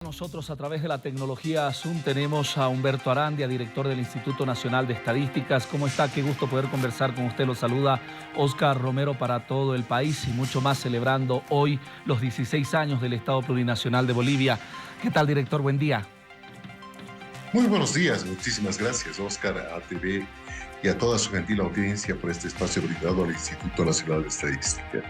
Nosotros a través de la tecnología Zoom tenemos a Humberto Arandia, director del Instituto Nacional de Estadísticas. ¿Cómo está? Qué gusto poder conversar con usted. Lo saluda Oscar Romero para todo el país y mucho más, celebrando hoy los 16 años del Estado Plurinacional de Bolivia. ¿Qué tal, director? Buen día. Muy buenos días, muchísimas gracias, Oscar, a ATV y a toda su gentil audiencia por este espacio brindado al Instituto Nacional de Estadística.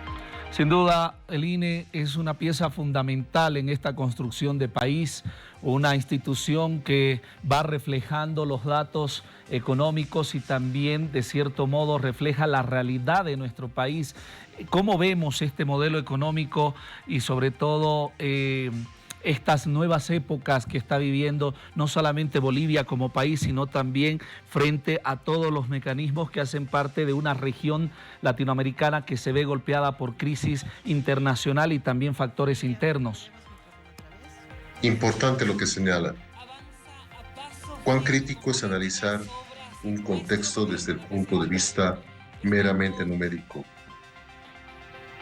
Sin duda, el INE es una pieza fundamental en esta construcción de país, una institución que va reflejando los datos económicos y también, de cierto modo, refleja la realidad de nuestro país. ¿Cómo vemos este modelo económico y, sobre todo, estas nuevas épocas que está viviendo no solamente Bolivia como país, sino también frente a todos los mecanismos que hacen parte de una región latinoamericana que se ve golpeada por crisis internacional y también factores internos? Importante lo que señala. Cuán crítico es analizar un contexto desde el punto de vista meramente numérico.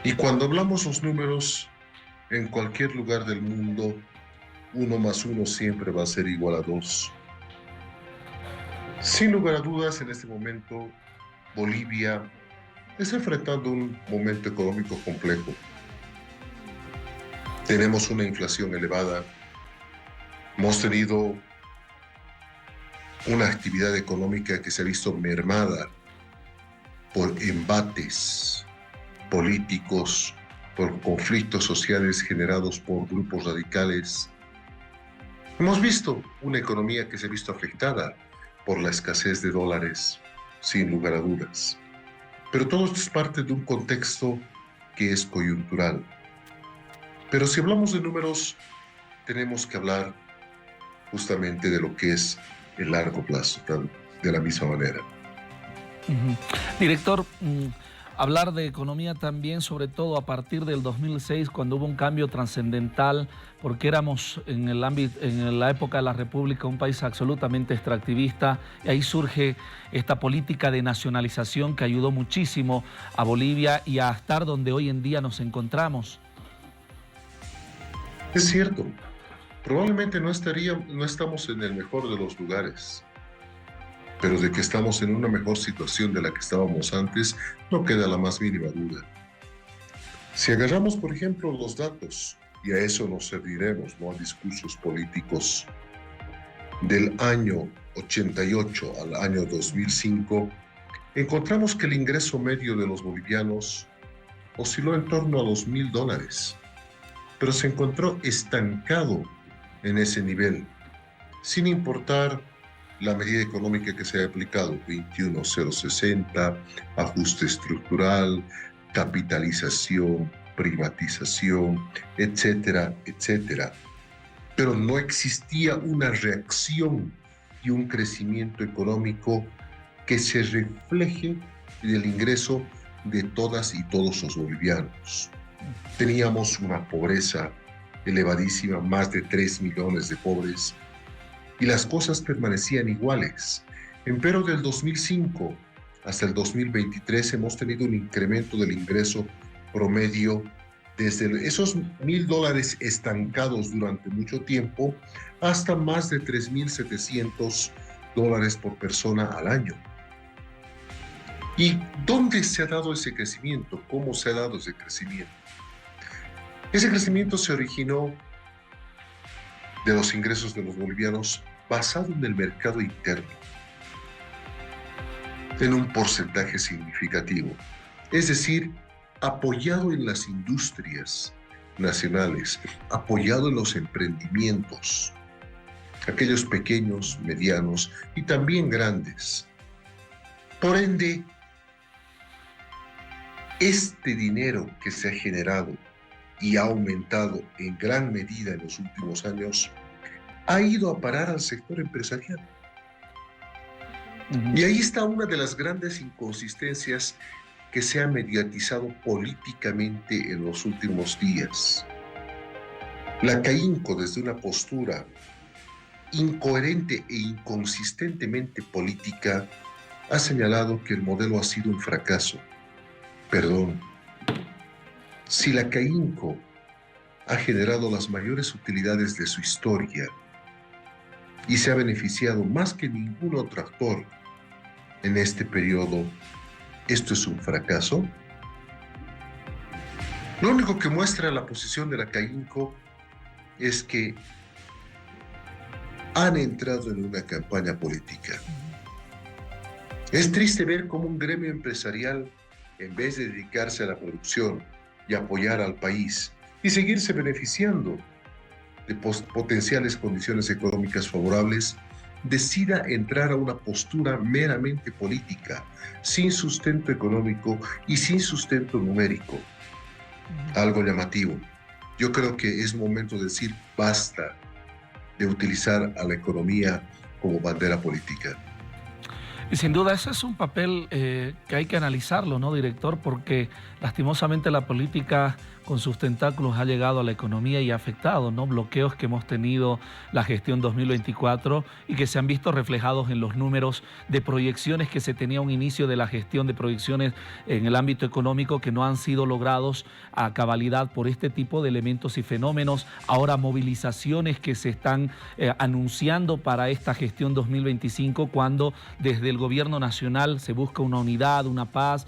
Y cuando hablamos los números, en cualquier lugar del mundo, 1 más 1 siempre va a ser igual a 2. Sin lugar a dudas, en este momento, Bolivia está enfrentando un momento económico complejo. Tenemos una inflación elevada, hemos tenido una actividad económica que se ha visto mermada por embates políticos, por conflictos sociales generados por grupos radicales. Hemos visto una economía que se ha visto afectada por la escasez de dólares, sin lugar a dudas. Pero todo esto es parte de un contexto que es coyuntural. Pero si hablamos de números, tenemos que hablar justamente de lo que es el largo plazo, de la misma manera. Director, hablar de economía también, sobre todo a partir del 2006, cuando hubo un cambio trascendental, porque éramos en la época de la República un país absolutamente extractivista, y ahí surge esta política de nacionalización que ayudó muchísimo a Bolivia y a estar donde hoy en día nos encontramos. Es cierto, probablemente no estamos en el mejor de los lugares, pero de que estamos en una mejor situación de la que estábamos antes, no queda la más mínima duda. Si agarramos, por ejemplo, los datos, y a eso nos serviremos, no a discursos políticos, del año 88 al año 2005, encontramos que el ingreso medio de los bolivianos osciló en torno a los $1,000, pero se encontró estancado en ese nivel, sin importar la medida económica que se ha aplicado, 21.060, ajuste estructural, capitalización, privatización, etcétera, etcétera. Pero no existía una reacción y un crecimiento económico que se refleje en el ingreso de todas y todos los bolivianos. Teníamos una pobreza elevadísima, más de 3 millones de pobres, y las cosas permanecían iguales. Empero del 2005 hasta el 2023 hemos tenido un incremento del ingreso promedio desde esos $1,000 estancados durante mucho tiempo hasta más de $3,700 por persona al año. ¿Y dónde se ha dado ese crecimiento? ¿Cómo se ha dado ese crecimiento? Ese crecimiento se originó de los ingresos de los bolivianos basado en el mercado interno, en un porcentaje significativo, es decir, apoyado en las industrias nacionales, apoyado en los emprendimientos, aquellos pequeños, medianos y también grandes. Por ende, este dinero que se ha generado y ha aumentado en gran medida en los últimos años, ha ido a parar al sector empresarial. Y ahí está una de las grandes inconsistencias que se ha mediatizado políticamente en los últimos días. La CAINCO, desde una postura incoherente e inconsistentemente política, ha señalado que el modelo ha sido un fracaso. Perdón, si la CAINCO ha generado las mayores utilidades de su historia y se ha beneficiado más que ningún otro actor en este periodo. ¿Esto es un fracaso? Lo único que muestra la posición de la CAINCO es que han entrado en una campaña política. Es triste ver cómo un gremio empresarial, en vez de dedicarse a la producción y apoyar al país y seguirse beneficiando de potenciales condiciones económicas favorables, decida entrar a una postura meramente política, sin sustento económico y sin sustento numérico. Algo llamativo. Yo creo que es momento de decir basta de utilizar a la economía como bandera política. Y sin duda ese es un papel que hay que analizarlo, ¿no, director? Porque lastimosamente la política con sus tentáculos ha llegado a la economía y ha afectado, ¿no? Bloqueos que hemos tenido la gestión 2024 y que se han visto reflejados en los números de proyecciones que se tenía a un inicio de la gestión de proyecciones en el ámbito económico que no han sido logrados a cabalidad por este tipo de elementos y fenómenos. Ahora movilizaciones que se están anunciando para esta gestión 2025 cuando desde el gobierno nacional se busca una unidad, una paz,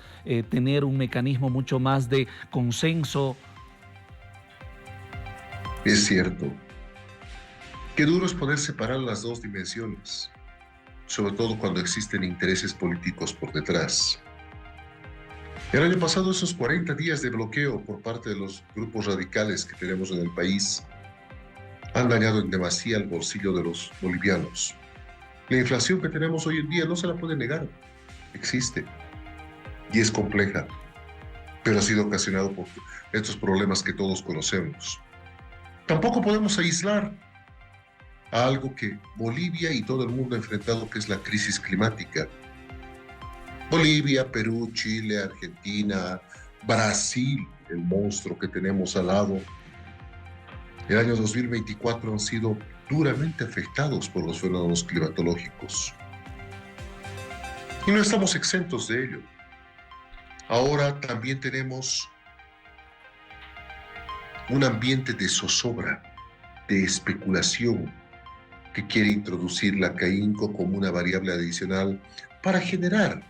tener un mecanismo mucho más de consenso. Es cierto. Qué duro es poder separar las dos dimensiones, sobre todo cuando existen intereses políticos por detrás. El año pasado, esos 40 días de bloqueo por parte de los grupos radicales que tenemos en el país han dañado en demasía el bolsillo de los bolivianos. La inflación que tenemos hoy en día no se la puede negar, existe y es compleja, pero ha sido ocasionado por estos problemas que todos conocemos. Tampoco podemos aislar a algo que Bolivia y todo el mundo ha enfrentado, que es la crisis climática. Bolivia, Perú, Chile, Argentina, Brasil, el monstruo que tenemos al lado. El año 2024 han sido duramente afectados por los fenómenos climatológicos. Y no estamos exentos de ello. Ahora también tenemos un ambiente de zozobra, de especulación, que quiere introducir la CAINCO como una variable adicional para generar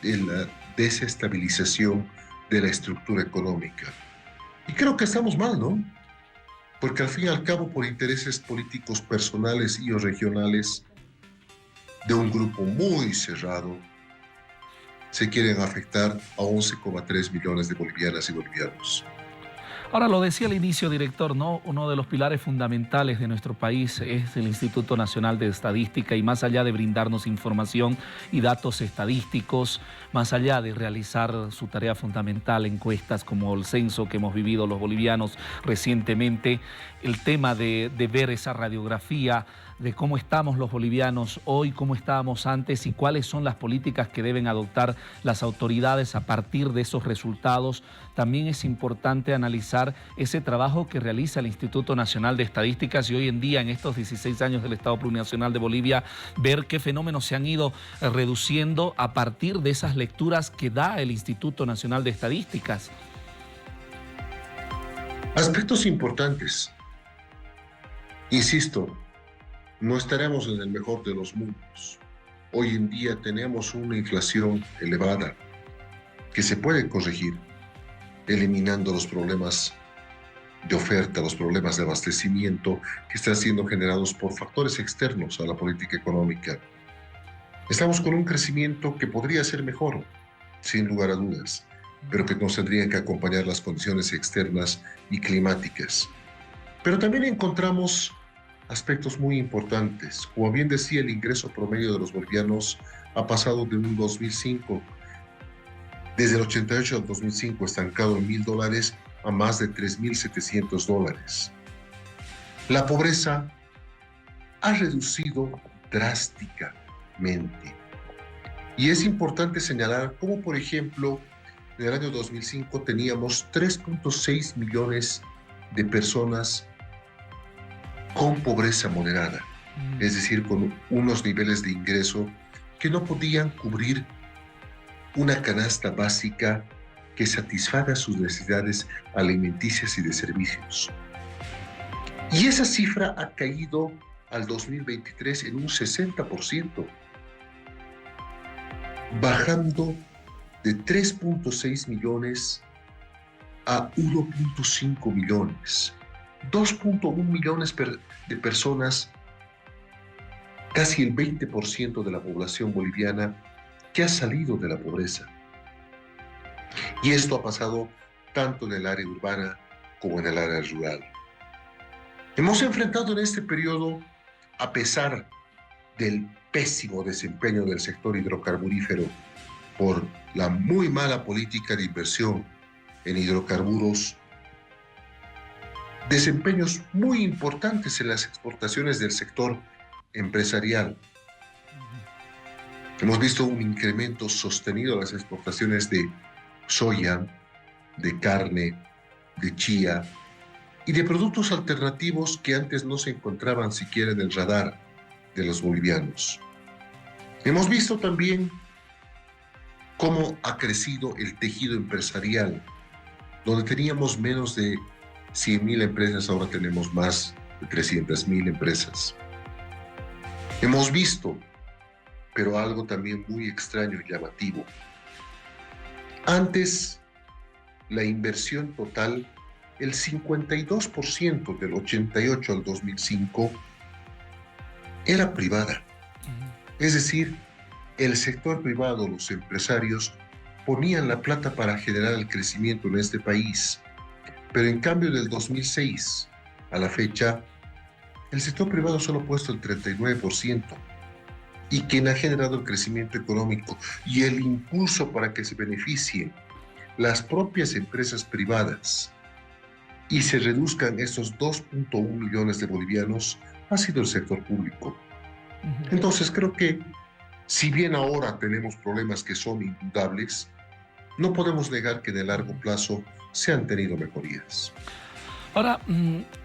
la desestabilización de la estructura económica. Y creo que estamos mal, ¿no? Porque al fin y al cabo, por intereses políticos personales y o regionales de un grupo muy cerrado, se quieren afectar a 11,3 millones de bolivianas y bolivianos. Ahora, lo decía al inicio, director, ¿no? Uno de los pilares fundamentales de nuestro país es el Instituto Nacional de Estadística y más allá de brindarnos información y datos estadísticos, más allá de realizar su tarea fundamental, encuestas como el censo que hemos vivido los bolivianos recientemente, el tema de ver esa radiografía de cómo estamos los bolivianos hoy, cómo estábamos antes y cuáles son las políticas que deben adoptar las autoridades a partir de esos resultados. También es importante analizar ese trabajo que realiza el Instituto Nacional de Estadísticas y hoy en día, en estos 16 años del Estado Plurinacional de Bolivia, ver qué fenómenos se han ido reduciendo a partir de esas lecturas que da el Instituto Nacional de Estadísticas. Aspectos importantes. Insisto, no estaremos en el mejor de los mundos. Hoy en día tenemos una inflación elevada que se puede corregir eliminando los problemas de oferta, los problemas de abastecimiento que están siendo generados por factores externos a la política económica. Estamos con un crecimiento que podría ser mejor, sin lugar a dudas, pero que nos tendrían que acompañar las condiciones externas y climáticas. Pero también encontramos aspectos muy importantes. Como bien decía, el ingreso promedio de los bolivianos ha pasado de un 2005, desde el 88 al 2005, estancado en $1,000 a más de $3,700. La pobreza ha reducido drásticamente. Y es importante señalar cómo, por ejemplo, en el año 2005 teníamos 3,6 millones de personas con pobreza moderada, es decir, con unos niveles de ingreso que no podían cubrir una canasta básica que satisfaga sus necesidades alimenticias y de servicios. Y esa cifra ha caído al 2023 en un 60%, bajando de 3.6 millones a 1.5 millones. 2.1 millones de personas, casi el 20% de la población boliviana, que ha salido de la pobreza. Y esto ha pasado tanto en el área urbana como en el área rural. Hemos enfrentado en este periodo, a pesar del pésimo desempeño del sector hidrocarburífero por la muy mala política de inversión en hidrocarburos, desempeños muy importantes en las exportaciones del sector empresarial. Hemos visto un incremento sostenido en las exportaciones de soya, de carne, de chía y de productos alternativos que antes no se encontraban siquiera en el radar de los bolivianos. Hemos visto también cómo ha crecido el tejido empresarial, donde teníamos menos de 100.000 empresas, ahora tenemos más de 300.000 empresas. Hemos visto, pero algo también muy extraño y llamativo. Antes, la inversión total, el 52% del 88 al 2005, era privada. Es decir, el sector privado, los empresarios, ponían la plata para generar el crecimiento en este país. Pero en cambio, del 2006 a la fecha, el sector privado solo ha puesto el 39%. Y quien ha generado el crecimiento económico y el impulso para que se beneficien las propias empresas privadas y se reduzcan estos 2.1 millones de bolivianos ha sido el sector público. Entonces creo que si bien ahora tenemos problemas que son indudables, no podemos negar que en el largo plazo se han tenido mejorías. Ahora,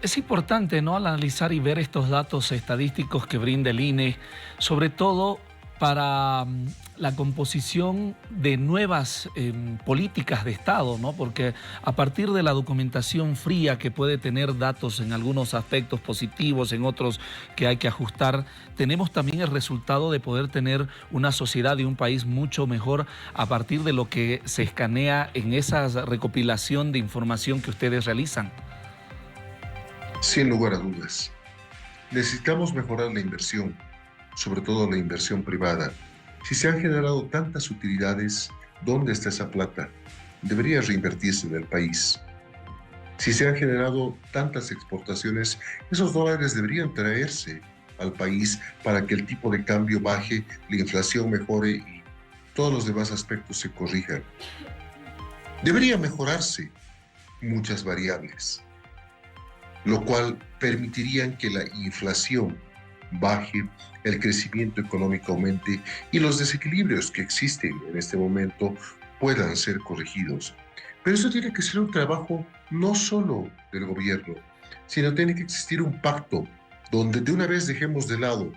es importante, ¿no?, analizar y ver estos datos estadísticos que brinda el INE, sobre todo para la composición de nuevas políticas de Estado, ¿no? Porque a partir de la documentación fría que puede tener datos en algunos aspectos positivos, en otros que hay que ajustar, tenemos también el resultado de poder tener una sociedad y un país mucho mejor a partir de lo que se escanea en esa recopilación de información que ustedes realizan. Sin lugar a dudas, necesitamos mejorar la inversión, sobre todo la inversión privada. Si se han generado tantas utilidades, ¿dónde está esa plata? Debería reinvertirse en el país. Si se han generado tantas exportaciones, esos dólares deberían traerse al país para que el tipo de cambio baje, la inflación mejore y todos los demás aspectos se corrijan. Debería mejorarse muchas variables, lo cual permitiría que la inflación baje, el crecimiento económico aumente y los desequilibrios que existen en este momento puedan ser corregidos. Pero eso tiene que ser un trabajo no solo del gobierno, sino tiene que existir un pacto donde de una vez dejemos de lado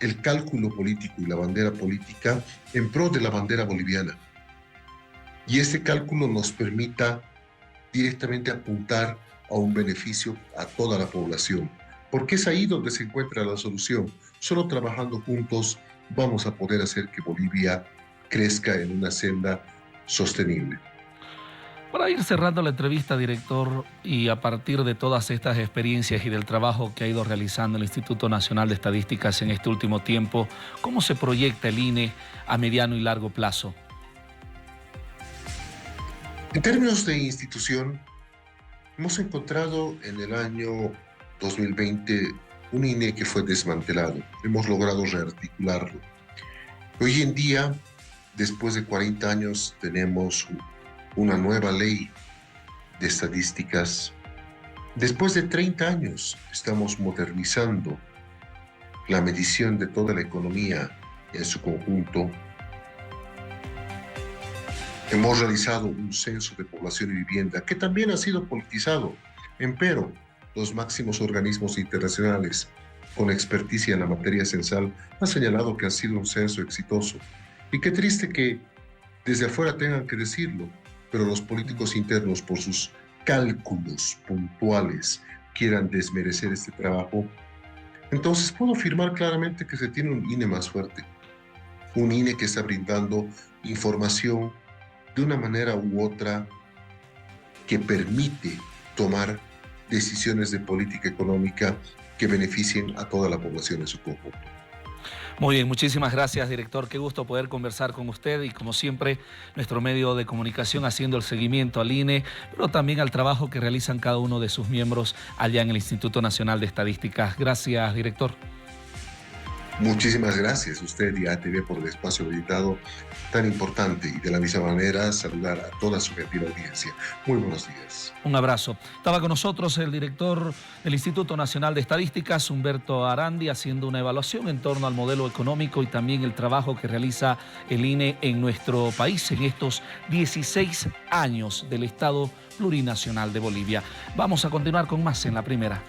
el cálculo político y la bandera política en pro de la bandera boliviana. Y este cálculo nos permita directamente apuntar a un beneficio a toda la población, porque es ahí donde se encuentra la solución. Solo trabajando juntos vamos a poder hacer que Bolivia crezca en una senda sostenible. Para ir cerrando la entrevista, director, y a partir de todas estas experiencias y del trabajo que ha ido realizando el Instituto Nacional de Estadísticas en este último tiempo, ¿cómo se proyecta el INE a mediano y largo plazo? En términos de institución, hemos encontrado en el año 2020 un INE que fue desmantelado. Hemos logrado rearticularlo. Hoy en día, después de 40 años, tenemos una nueva ley de estadísticas. Después de 30 años, estamos modernizando la medición de toda la economía en su conjunto. Hemos realizado un censo de población y vivienda que también ha sido politizado. Empero, los máximos organismos internacionales con experticia en la materia censal han señalado que ha sido un censo exitoso. Y qué triste que desde afuera tengan que decirlo, pero los políticos internos, por sus cálculos puntuales, quieran desmerecer este trabajo, entonces puedo afirmar claramente que se tiene un INE más fuerte, un INE que está brindando información de una manera u otra que permite tomar decisiones de política económica que beneficien a toda la población en su conjunto. Muy bien, muchísimas gracias, director. Qué gusto poder conversar con usted y, como siempre, nuestro medio de comunicación haciendo el seguimiento al INE, pero también al trabajo que realizan cada uno de sus miembros allá en el Instituto Nacional de Estadísticas. Gracias, director. Muchísimas gracias a usted y a ATV por el espacio habilitado tan importante, y de la misma manera saludar a toda su gentil audiencia. Muy buenos días. Un abrazo. Estaba con nosotros el director del Instituto Nacional de Estadísticas, Humberto Arandi, haciendo una evaluación en torno al modelo económico y también el trabajo que realiza el INE en nuestro país en estos 16 años del Estado Plurinacional de Bolivia. Vamos a continuar con más en La Primera.